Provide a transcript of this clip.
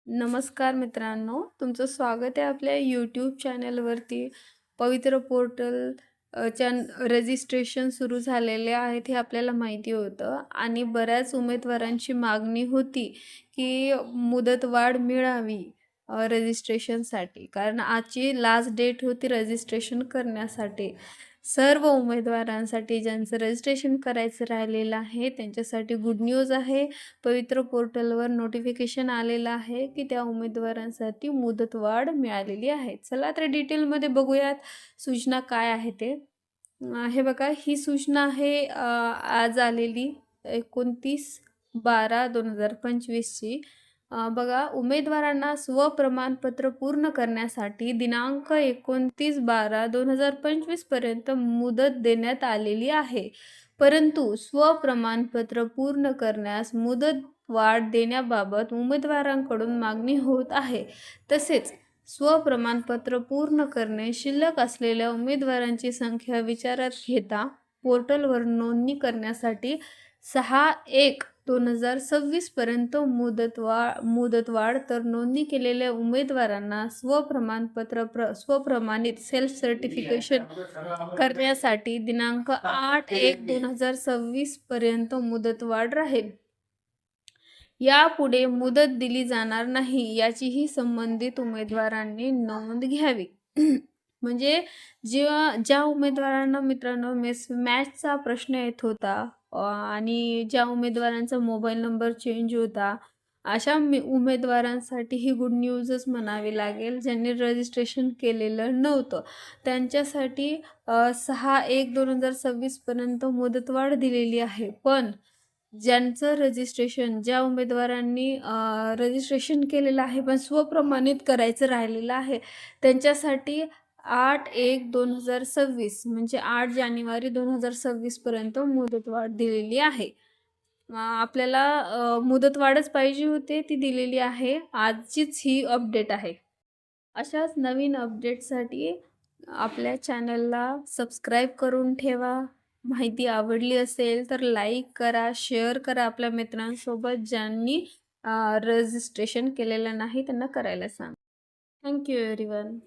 नमस्कार मित्रांनो, तुमचं स्वागत आहे आपल्या यूट्यूब चॅनलवरती. पवित्र पोर्टल च्या रजिस्ट्रेशन सुरू झालेले आहेत हे आपल्याला माहिती होतं आणि बऱ्याच उमेदवारांची मागणी होती की मुदतवाढ मिळावी रजिस्ट्रेशनसाठी. कारण आजची लास्ट डेट होती रजिस्ट्रेशन करण्यासाठी. सर्व उमेदवारांसाठी ज्यांचं रजिस्ट्रेशन करायचं राहिलेलं आहे त्यांच्यासाठी गुड न्यूज आहे. पवित्र पोर्टलवर नोटिफिकेशन आलेलं आहे की त्या उमेदवारांसाठी मुदतवाढ मिळालेली आहे. चला तर डिटेलमध्ये बघूयात सूचना काय आहे ते. हे बघा, ही सूचना आहे आज आलेली 29/12/2025ची. बघा, उमेदवारांना स्वप्रमाणपत्र पूर्ण करण्यासाठी दिनांक 29/12/2025 पर्यंत मुदत देण्यात आलेली आहे. परंतु स्वप्रमाणपत्र पूर्ण करण्यास मुदत वाढ देण्याबाबत उमेदवारांकडून मागणी होत आहे. तसेच स्वप्रमाणपत्र पूर्ण करणे शिल्लक असलेल्या उमेदवारांची संख्या विचारात घेता पोर्टलवर नोंदणी करण्यासाठी 6/1/2026 पर्यंत मुदतवाढ तर नोंदणी केलेल्या उमेदवारांना स्वप्रमाणित सेल्फ सर्टिफिकेशन करण्यासाठी दिनांक 8/1/2026 पर्यंत मुदतवाढ राहील. यापुढे मुदत दिली जाणार नाही याचीही संबंधित उमेदवारांनी नोंद घ्यावी. म्हणजे ज्या उमेदवारांना मित्रांनो मॅचचा प्रश्न येत होता आणि ज्या उमेदवारांचा मोबाईल नंबर चेंज होता, अशा उमेदवारांसाठी ही गुड न्यूजच म्हणावी लागेल. ज्यांनी रजिस्ट्रेशन केलेलं नव्हतं त्यांच्यासाठी 6/1/2026 पर्यंत मुदतवाढ दिलेली आहे. पण ज्या उमेदवारांनी रजिस्ट्रेशन केलेलं आहे पण स्वप्रमाणित करायचं राहिलेलं आहे त्यांच्यासाठी 8/1/2026 म्हणजे 8 जानेवारी 2026 पर्यंत मुदतवाढ दिलेली आहे. आपल्याला मुदतवाढच पाहिजे होते, ती दिलेली आहे. आजचीच ही अपडेट आहे. अशाच नवीन अपडेटसाठी आपल्या चॅनलला सबस्क्राईब करून ठेवा. माहिती आवडली असेल तर लाईक करा, शेअर करा आपल्या मित्रांसोबत. ज्यांनी रजिस्ट्रेशन केलेलं नाही त्यांना करायला सांगा. Thank you everyone.